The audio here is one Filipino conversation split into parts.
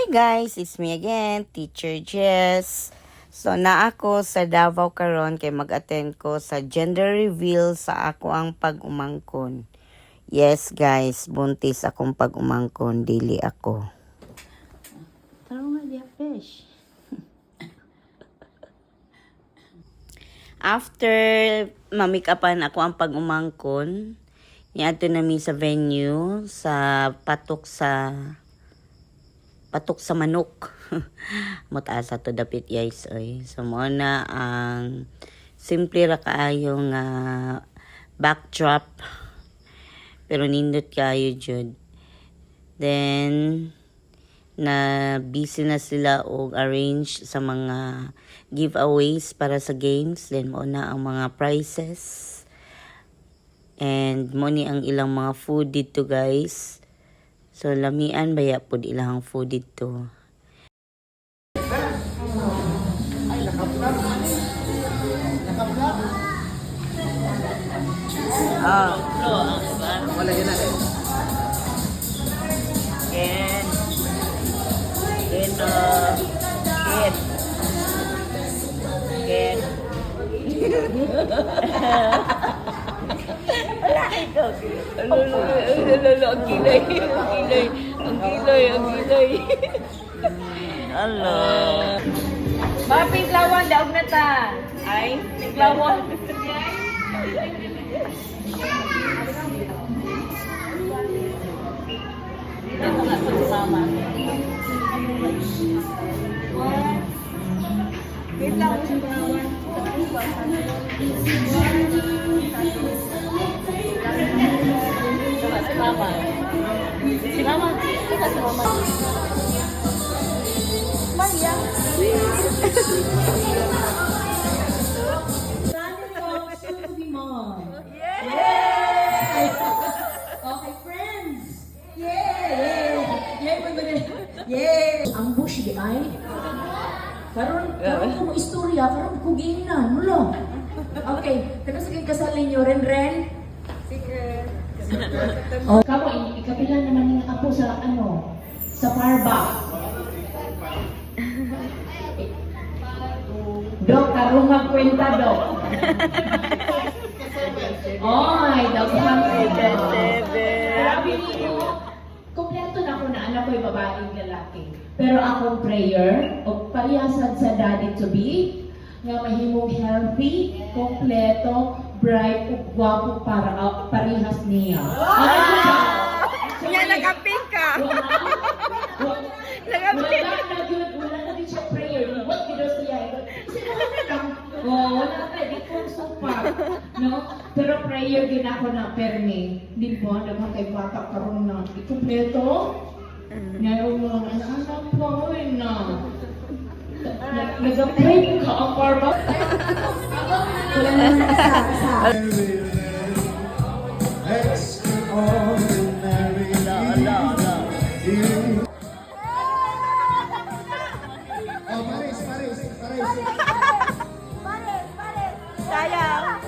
Hi guys, it's me again, Teacher Jess. So na ako sa Davao karon kay mag-attend ko sa gender reveal sa ako ang pag-umangkon. Yes guys, buntis akong pag-umangkon, dili ako. Tara nga dia fish. After mamikapan ako ang pag-umangkon, niadto nami sa venue sa patok sa manok. Mutaasa to dapit guys oy. So mo na ang simple ra kaayo nga backdrop pero nindot kayo jud. Then na busy na sila og arrange sa mga giveaways para sa games. Then mo na ang mga prizes. And mo ni ang ilang mga food dito guys. So, lamian baya po ilang food dito. Ay, naka-vlog. Naka-vlog. Wala din natin. Ken. Wala ito. Ang kilay. Allah. Piglawan, daog na ta. Ay, Piglawan. Ito nga sa mama. Piglawan sa piglawan. Si mama. Si mama. Si mama. Maria. Okay, friends. Yay! Ang bush di ay. Karon ko istorya, karon ko giingnan, mulo. Okay, taga sa kasal ninyo Ren. Sige. Oh, kamo ikapila naman ako sa sa Parba. Dok, karong magkwenta, Dok. Oy, Dok, grabe niyo. Kompleto na ako na anak ko'y babaeng lalaki. Pero akong prayer, o parihasad sa daddy to be, nga mahimong healthy, kompleto, bright, ug gwapo para parihas niya. Yan, nag-aping ka. Wala na din siya prayer. What did I say? Wala na din kong super. No? Pero prayer din ako na permi. Di ba? Naman kay bata karoon na ikumpleto. Ngayon mo, anak po na. Nag-pray ka ang parba. Wala na sa Extraordinary. Oh, Paris. Sayang.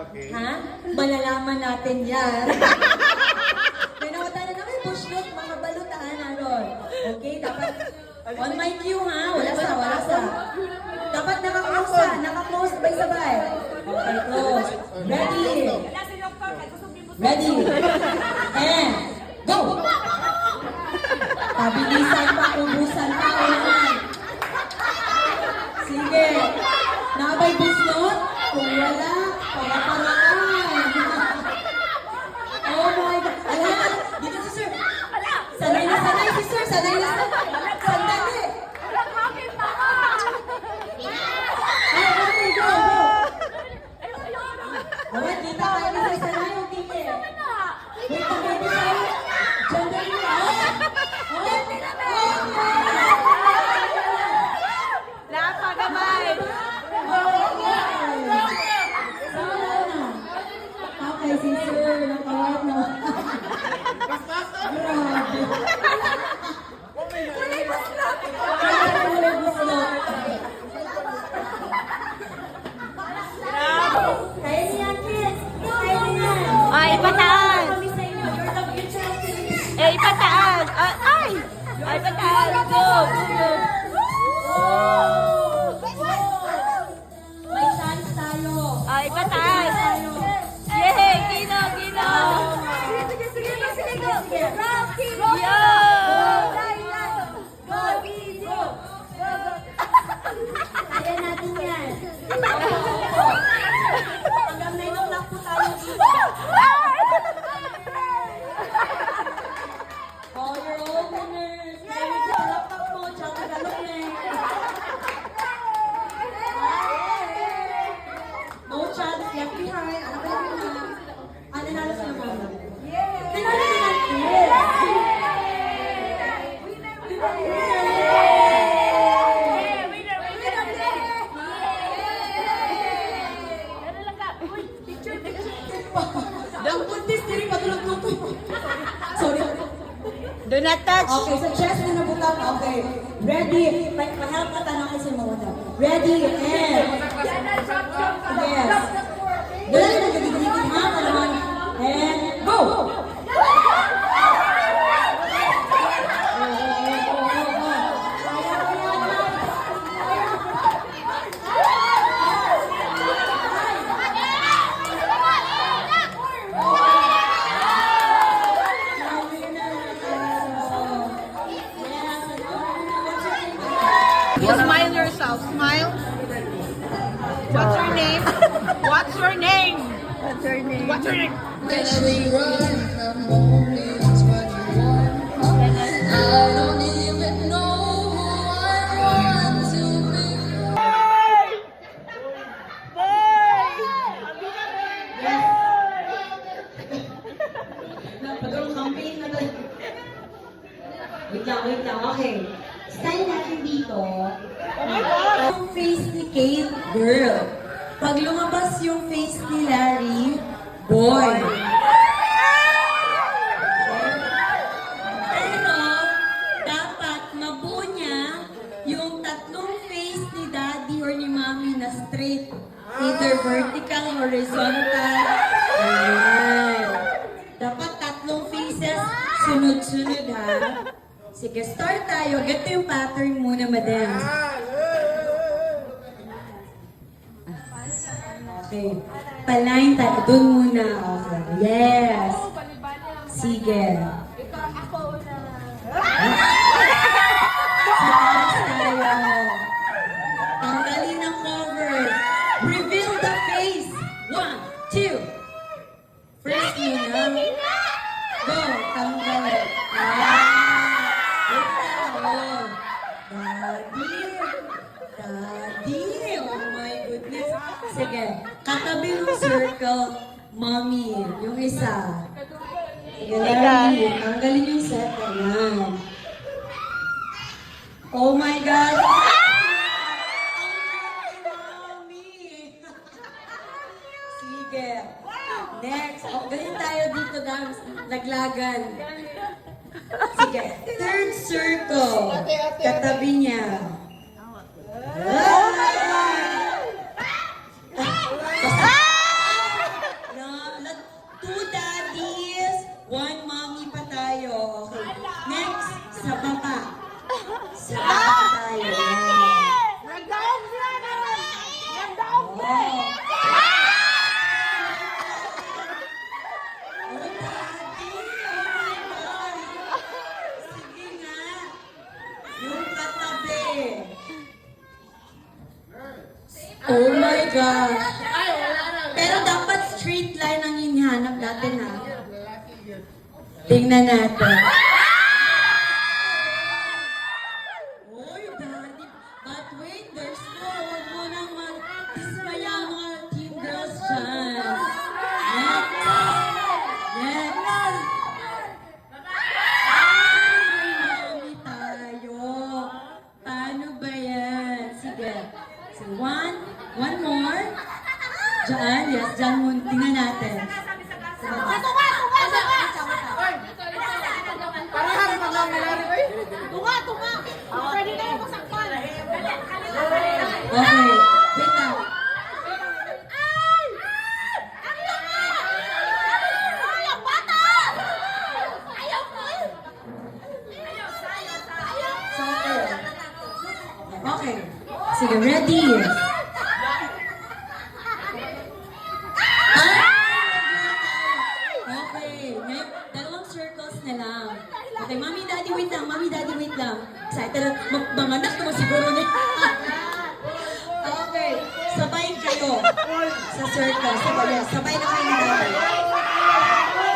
Okay. Ha? Malalaman natin yan. May nawatan na kami, bushlook, mga balutaan, Aaron. Okay, dapat on my cue ha, wala sa. Dapat naka-close, sabay-sabay. Okay, close. Ready? Ready? And go! Pabilisan pa, ubusan pa, kailangan. Sige. Nakabay buslot? Kung wala, para-paraan. Oh my God. Alam, dito si sir. Sanay si sir. Sandali. Ay, okay, go. Alright, kita kayo ni sir. Sanay yung tingin. Wait, baby sir. Diyan na yun. Napagamay! Okay, si sir. Nakawat na. Grabe. Kulay buslot. Kaya niya, kids. Kaya niya. Ay, pataas! Kami sa inyo. You're the future of Philippines. Eh, pataas! Ay! Ay, pataas! Go! May chance tayo. Ay, pataas! Yay! Gino! Sige. Yo! Kaya natin yan. Hanggang 9 o'clock po tayo dito. Oh, you're all winners. Very good. Laptop mo, tsaka tagalog na eh. No child left behind. Ano ba yun na? Nanalo sila mama. Nanalo sila. Ang buntis, diri patulog-tulog. Sorry. Do not touch! Okay, so chest na nabutang. Okay. Ready. Pa-help ka tanong kasi mawala. Ready, and... Yes. Dali na gadigigigig ha, naman. And go! Smile yourself. Smile. What's your name? What's your name? What's your name? What's your name? Padrong campaign na tayo. Wait lang. Okay. Style natin dito. Yung face ni Kate, girl. Pag lumabas yung face ni Larry, boy. Pero, dapat mabuo niya yung tatlong face ni daddy or ni mommy na straight. Either vertical, horizontal. Ayan. Dapat tatlong faces, sunod-sunod ha. Sige, start tayo. Ganito yung pattern muna, madam. Okay. Palain tayo. Doon muna. Okay. Yes. Sige. Taas tayo. Tanggalin ang cover. Reveal the face. 1, 2. First muna. Go. Tanggal. Daddy. Oh my goodness. Sige. Katabi ng circle, mommy. Yung isa. Sige, Larry. Tanggalin yung set. Ayan. Oh my God. Mommy. Sige. Next. Oh, ganyan tayo dito, dams. Laglagan. Sige. Third circle. Katabi niya. Oh my gosh. Pero dapat straight line ang hinahanap natin ha. Tingnan natin. Oy, daddy. But wait, there's no. Huwag mo nang mag-dismaya mga teen girls dyan. Next. Next. Ay, tayo. Paano ba yan? Sige. So, one more. Diyan, yes, diyan mo. Tingnan natin. Parang mga malari ko eh. Okay, wait lang. So, okay. Sige, ready? Okay, dalawang circles na lang. Okay, Mami, Daddy, wait lang. Mami, Daddy, wait lang. Excited na. Manganak naman siguro na. Okay, sabay kayo sa circle. Sabay na kayo ni Daddy.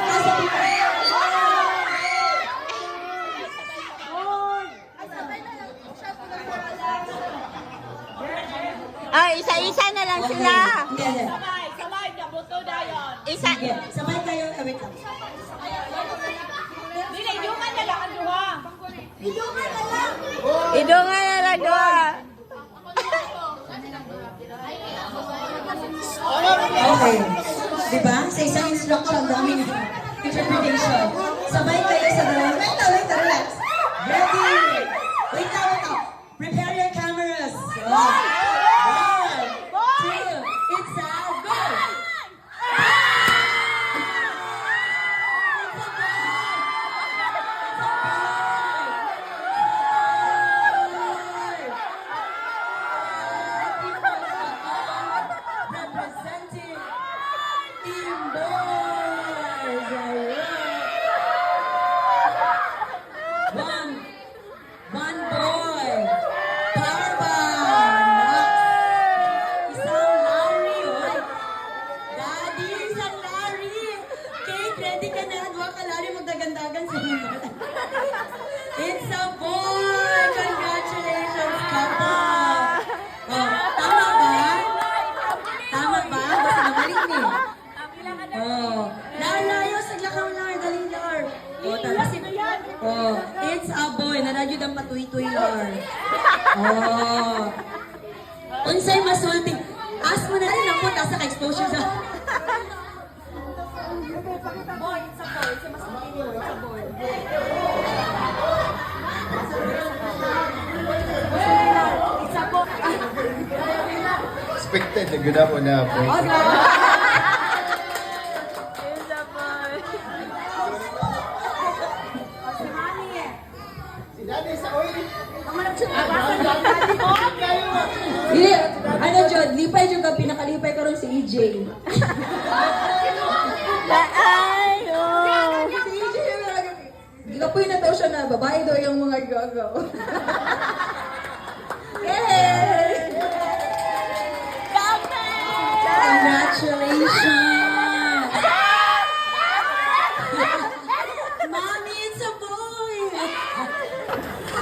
Sabay kayo. Isa-isa na lang sila. Hindi. Sabay, nabuto na yun. Isa. Sige, sabay kayo. Wait lang. Dili, yuman na lang ang duha. Idungan na lang doa. Okay. Diba? Sa isang instruction, daming interpretation. Sabay kayo sa dalawa. Wait lang, relax. Ready? Wait lang. Prepare your cameras. One, two, it's a go! Representing Team Boys. One boy. Power bomb. Isang Larry. Oy. Daddy, isang Larry. Kate, ready ka na. Dua ka, Larry, magdagandagan sa iyo. It's a boy. Congratulations, couple. Oh, tama ba? Tama ba? Basta magaling ni. Oh, Lar, sagla ka Lar, daling Lar. Oh, tapos si... Oh, it's a boy. Naradyo ang patuy-tuy Lar. Oh. Unsay masulting. Ask mo na rin ang puta sa exposure sa... Boy, it's a boy. It's a masulting mo. It's a boy. It's a boy. Expected na guna po na po. Si Daddy sa oil. Dili, ano Jod, lipay Jod ka, pinakalipay ka rin si EJ. Ay, oh. Si EJ, gapoy na daw siya na, babae daw yung mga gagaw. Yay! Congratulations! Mommy, it's a boy!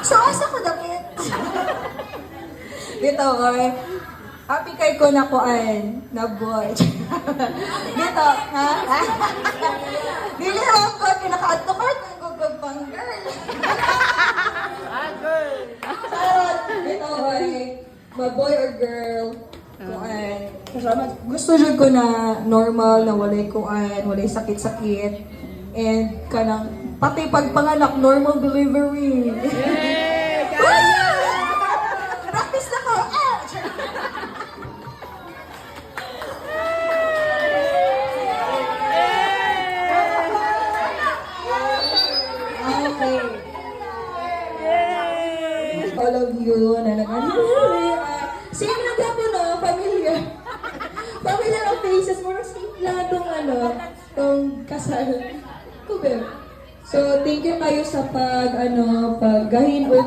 So, asa ko damit? Dito, okay? Happy kay ko na kuan na boy. Dito, ha? Dili ako, kinaka-add to cart ng gugog pang girl. Charot! Dito, okay? Ma boy or girl? Kuan. Kasama, gusto jud ko na normal, na walay kuan, walay sakit-sakit. And kanang, pati pagpanganak, normal delivery. Kaya! Practice na ko! Ah! Okay. All of you na same lang ako, no? Familiar. Familiar ang faces mo. Simple tong tong kasal. Kuber. So, thank you kayo sa paggahin og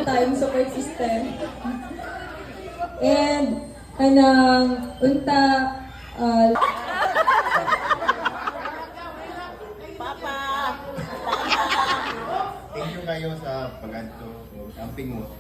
time support system. And, Kanang unta Thank you kayo sa pag-anto. Camping mo.